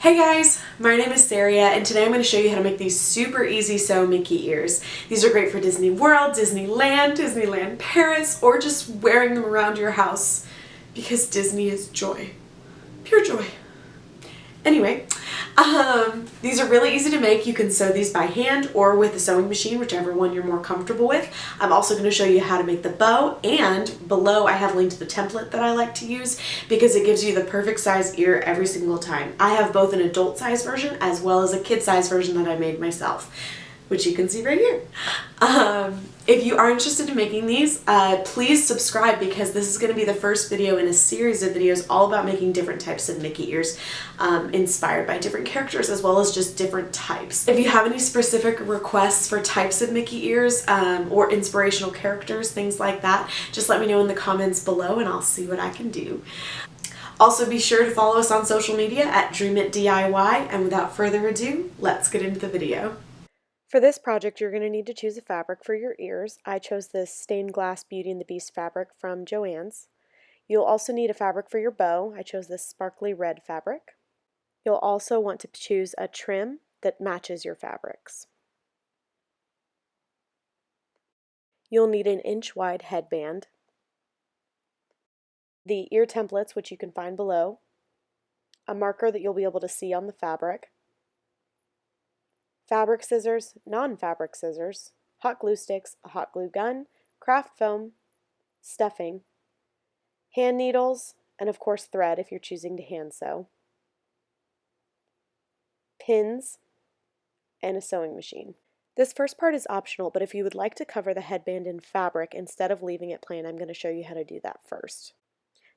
Hey guys, my name is Saria and today I'm going to show you how to make these super easy sew Mickey ears. These are great for Disney World, Disneyland Paris, or just wearing them around your house because Disney is joy. Pure joy. Anyway, these are really easy to make. You can sew these by hand or with a sewing machine, whichever one you're more comfortable with. I'm also going to show you how to make the bow, and below I have linked the template that I like to use because it gives you the perfect size ear every single time. I have both an adult size version as well as a kid size version that I made myself, which you can see right here. If you are interested in making these, please subscribe because this is going to be the first video in a series of videos all about making different types of Mickey ears inspired by different characters as well as just different types. If you have any specific requests for types of Mickey ears or inspirational characters, things like that, just let me know in the comments below and I'll see what I can do. Also, be sure to follow us on social media at DreamItDIY, and without further ado, let's get into the video. For this project, you're going to need to choose a fabric for your ears. I chose this stained glass Beauty and the Beast fabric from JoAnns. You'll also need a fabric for your bow. I chose this sparkly red fabric. You'll also want to choose a trim that matches your fabrics. You'll need an inch-wide headband, the ear templates, which you can find below, a marker that you'll be able to see on the fabric, fabric scissors, non-fabric scissors, hot glue sticks, a hot glue gun, craft foam, stuffing, hand needles, and of course thread if you're choosing to hand sew, pins, and a sewing machine. This first part is optional, but if you would like to cover the headband in fabric instead of leaving it plain, I'm going to show you how to do that first.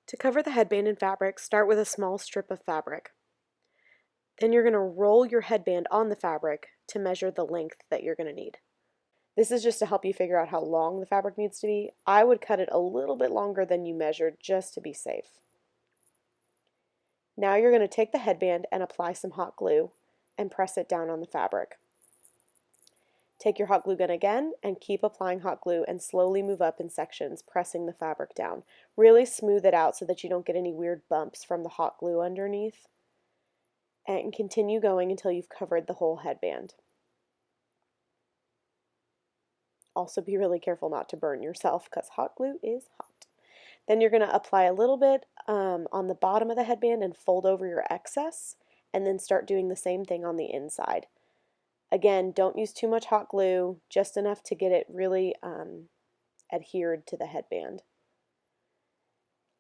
To cover the headband in fabric, start with a small strip of fabric. Then you're going to roll your headband on the fabric to measure the length that you're going to need. This is just to help you figure out how long the fabric needs to be. I would cut it a little bit longer than you measured just to be safe. Now you're going to take the headband and apply some hot glue and press it down on the fabric. Take your hot glue gun again and keep applying hot glue and slowly move up in sections, pressing the fabric down. Really smooth it out so that you don't get any weird bumps from the hot glue underneath. And continue going until you've covered the whole headband. Also be really careful not to burn yourself because hot glue is hot. Then you're going to apply a little bit on the bottom of the headband and fold over your excess, and then start doing the same thing on the inside. Again, don't use too much hot glue, just enough to get it really adhered to the headband.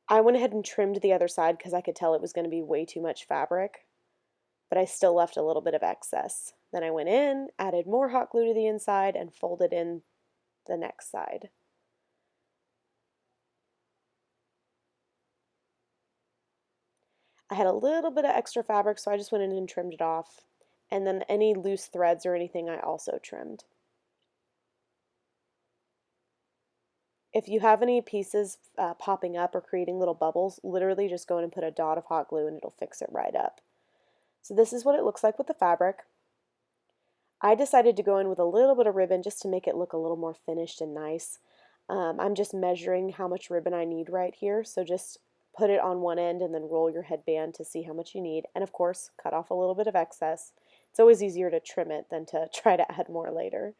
I went ahead and trimmed the other side because I could tell it was going to be way too much fabric, but I still left a little bit of excess. Then I went in, added more hot glue to the inside, and folded in the next side. I had a little bit of extra fabric, so I just went in and trimmed it off. And then any loose threads or anything I also trimmed. If you have any pieces popping up or creating little bubbles, literally just go in and put a dot of hot glue and it'll fix it right up. So this is what it looks like with the fabric. I decided to go in with a little bit of ribbon just to make it look a little more finished and nice. I'm just measuring how much ribbon I need right here, so just put it on one end and then roll your headband to see how much you need, and of course cut off a little bit of excess. It's always easier to trim it than to try to add more later.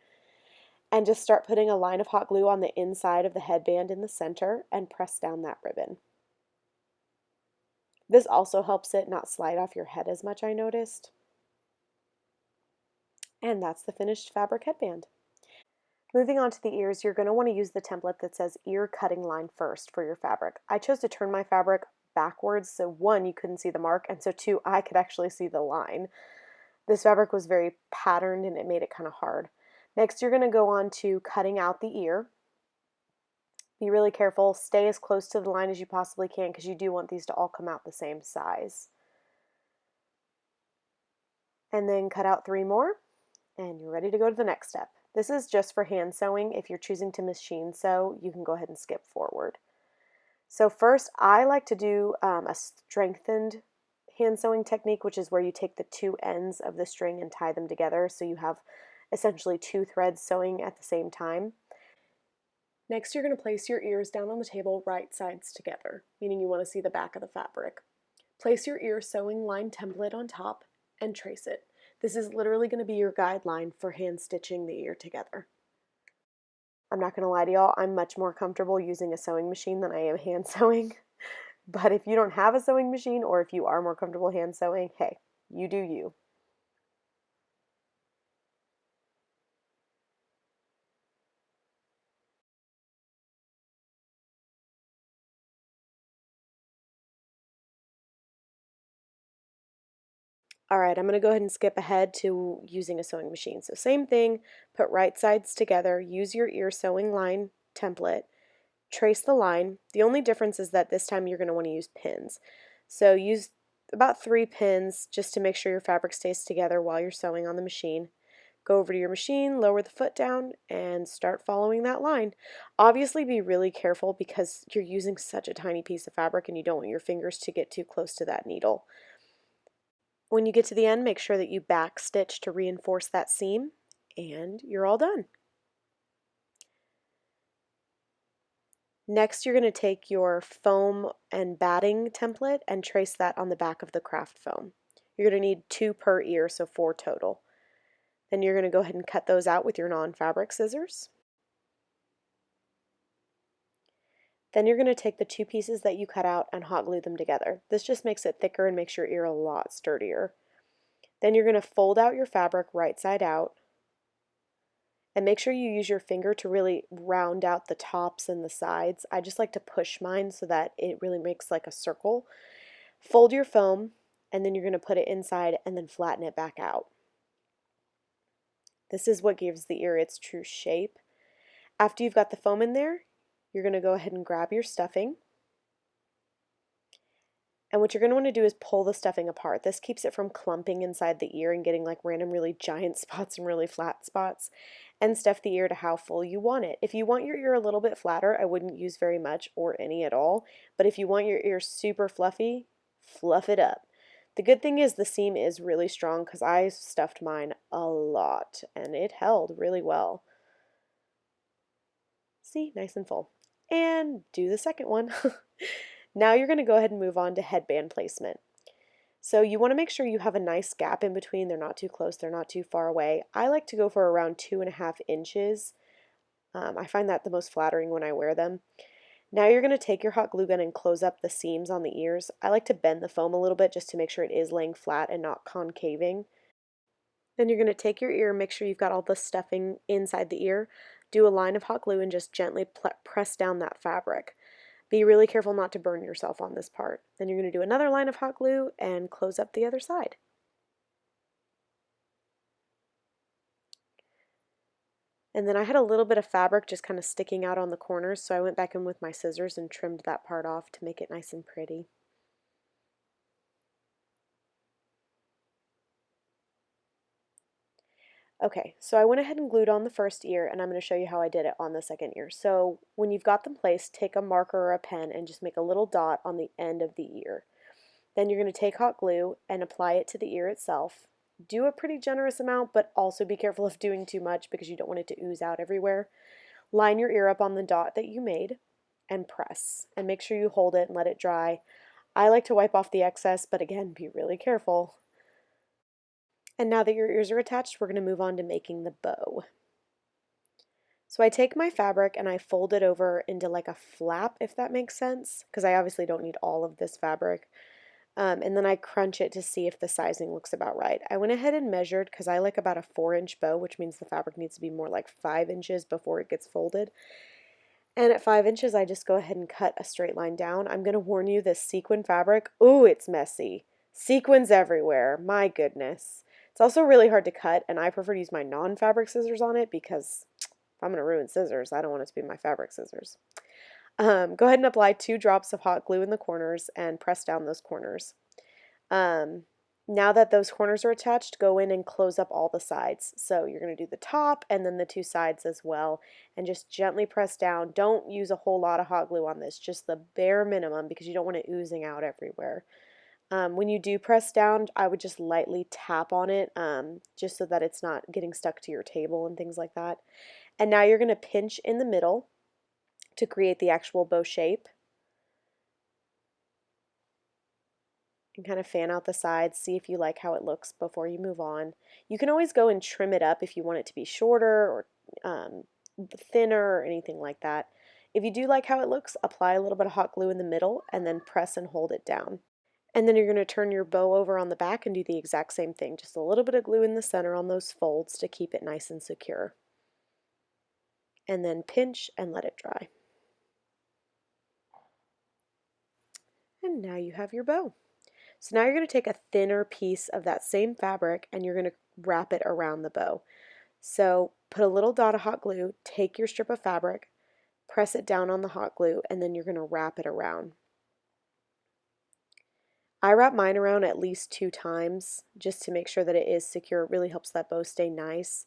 And just start putting a line of hot glue on the inside of the headband in the center and press down that ribbon. This also helps it not slide off your head as much, I noticed. And that's the finished fabric headband. Moving on to the ears, you're going to want to use the template that says ear cutting line first for your fabric. I chose to turn my fabric backwards, so one, you couldn't see the mark, and so two, I could actually see the line. This fabric was very patterned and it made it kind of hard. Next, you're going to go on to cutting out the ear. Be really careful, stay as close to the line as you possibly can because you do want these to all come out the same size. And then cut out 3 more, and you're ready to go to the next step. This is just for hand sewing. If you're choosing to machine sew, you can go ahead and skip forward. So first, I like to do a strengthened hand sewing technique, which is where you take the 2 ends of the string and tie them together so you have essentially 2 threads sewing at the same time. Next, you're going to place your ears down on the table right sides together, meaning you want to see the back of the fabric. Place your ear sewing line template on top and trace it. This is literally going to be your guideline for hand stitching the ear together. I'm not going to lie to y'all, I'm much more comfortable using a sewing machine than I am hand sewing. But if you don't have a sewing machine, or if you are more comfortable hand sewing, hey, you do you. All right, I'm going to go ahead and skip ahead to using a sewing machine. So same thing, put right sides together, use your ear sewing line template, trace the line. The only difference is that this time you're going to want to use pins. So use about 3 pins just to make sure your fabric stays together while you're sewing on the machine. Go over to your machine, lower the foot down, and start following that line. Obviously be really careful because you're using such a tiny piece of fabric and you don't want your fingers to get too close to that needle. When you get to the end, make sure that you back stitch to reinforce that seam, and you're all done. Next, you're going to take your foam and batting template and trace that on the back of the craft foam. You're going to need 2 per ear, so 4 total. Then you're going to go ahead and cut those out with your non-fabric scissors. Then you're going to take the 2 pieces that you cut out and hot glue them together. This just makes it thicker and makes your ear a lot sturdier. Then you're going to fold out your fabric right side out, and make sure you use your finger to really round out the tops and the sides. I just like to push mine so that it really makes like a circle. Fold your foam, and then you're going to put it inside and then flatten it back out. This is what gives the ear its true shape. After you've got the foam in there, you're going to go ahead and grab your stuffing. And what you're going to want to do is pull the stuffing apart. This keeps it from clumping inside the ear and getting like random really giant spots and really flat spots. And stuff the ear to how full you want it. If you want your ear a little bit flatter, I wouldn't use very much or any at all. But if you want your ear super fluffy, fluff it up. The good thing is the seam is really strong because I stuffed mine a lot and it held really well. See, nice and full. And do the second one. Now you're going to go ahead and move on to headband placement. So you want to make sure you have a nice gap in between. They're not too close, they're not too far away. I like to go for around 2.5 inches. I find that the most flattering when I wear them. Now you're going to take your hot glue gun and close up the seams on the ears. I like to bend the foam a little bit just to make sure it is laying flat and not concaving. Then you're going to take your ear, make sure you've got all the stuffing inside the ear, do a line of hot glue and just gently press down that fabric. Be really careful not to burn yourself on this part. Then you're going to do another line of hot glue and close up the other side. And then I had a little bit of fabric just kind of sticking out on the corners, so I went back in with my scissors and trimmed that part off to make it nice and pretty. Okay, so I went ahead and glued on the first ear, and I'm going to show you how I did it on the second ear. So when you've got them placed, take a marker or a pen and just make a little dot on the end of the ear. Then you're going to take hot glue and apply it to the ear itself. Do a pretty generous amount, but also be careful of doing too much because you don't want it to ooze out everywhere. Line your ear up on the dot that you made and press. And make sure you hold it and let it dry. I like to wipe off the excess, but again, be really careful. And now that your ears are attached, we're going to move on to making the bow. So I take my fabric and I fold it over into like a flap, if that makes sense, because I obviously don't need all of this fabric. And then I crunch it to see if the sizing looks about right. I went ahead and measured because I like about a 4-inch bow, which means the fabric needs to be more like 5 inches before it gets folded. And at 5 inches, I just go ahead and cut a straight line down. I'm going to warn you, this sequin fabric, ooh, it's messy. Sequins everywhere, my goodness. It's also really hard to cut, and I prefer to use my non-fabric scissors on it because if I'm going to ruin scissors, I don't want it to be my fabric scissors. Go ahead and apply 2 drops of hot glue in the corners and press down those corners. Now that those corners are attached, go in and close up all the sides. So you're going to do the top and then the 2 sides as well, and just gently press down. Don't use a whole lot of hot glue on this, just the bare minimum because you don't want it oozing out everywhere. When you do press down, I would just lightly tap on it just so that it's not getting stuck to your table and things like that. And now you're going to pinch in the middle to create the actual bow shape. and kind of fan out the sides, see if you like how it looks before you move on. You can always go and trim it up if you want it to be shorter or thinner or anything like that. If you do like how it looks, apply a little bit of hot glue in the middle and then press and hold it down. And then you're going to turn your bow over on the back and do the exact same thing. Just a little bit of glue in the center on those folds to keep it nice and secure. And then pinch and let it dry. And now you have your bow. So now you're going to take a thinner piece of that same fabric and you're going to wrap it around the bow. So put a little dot of hot glue, take your strip of fabric, press it down on the hot glue, and then you're going to wrap it around. I wrap mine around at least 2 times just to make sure that it is secure. It really helps that bow stay nice.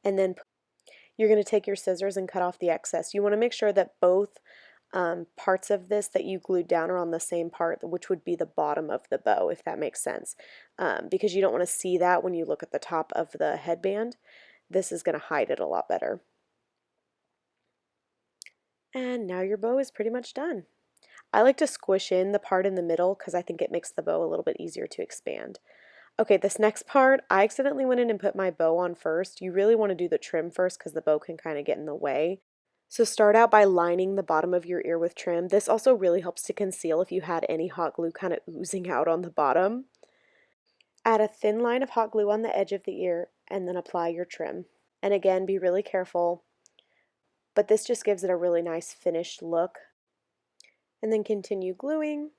And then you're going to take your scissors and cut off the excess. You want to make sure that both parts of this that you glued down are on the same part, which would be the bottom of the bow, if that makes sense, because you don't want to see that when you look at the top of the headband. This is going to hide it a lot better. And now your bow is pretty much done. I like to squish in the part in the middle because I think it makes the bow a little bit easier to expand. Okay, this next part, I accidentally went in and put my bow on first. You really want to do the trim first because the bow can kind of get in the way. So start out by lining the bottom of your ear with trim. This also really helps to conceal if you had any hot glue kind of oozing out on the bottom. Add a thin line of hot glue on the edge of the ear and then apply your trim. And again, be really careful, but this just gives it a really nice finished look. And then continue gluing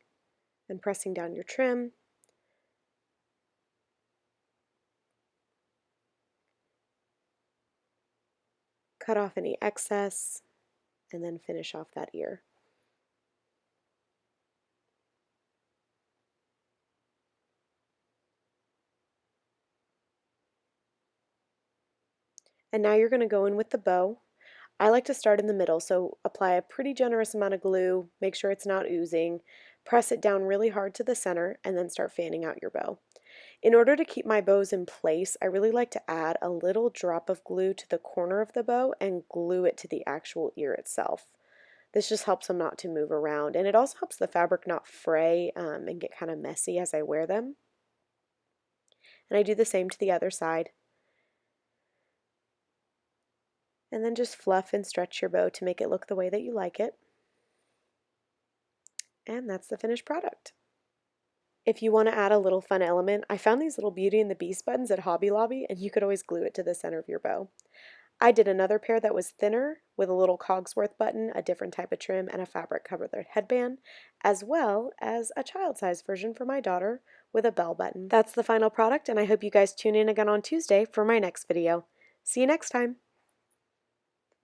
and pressing down your trim. Cut off any excess and then finish off that ear. And now you're going to go in with the bow. I like to start in the middle, so apply a pretty generous amount of glue, make sure it's not oozing, press it down really hard to the center, and then start fanning out your bow. In order to keep my bows in place, I really like to add a little drop of glue to the corner of the bow and glue it to the actual ear itself. This just helps them not to move around, and it also helps the fabric not fray and get kind of messy as I wear them. And I do the same to the other side. And then just fluff and stretch your bow to make it look the way that you like it. And that's the finished product. If you want to add a little fun element, I found these little Beauty and the Beast buttons at Hobby Lobby, and you could always glue it to the center of your bow. I did another pair that was thinner with a little Cogsworth button, a different type of trim, and a fabric covered headband, as well as a child-size version for my daughter with a bell button. That's the final product, and I hope you guys tune in again on Tuesday for my next video. See you next time!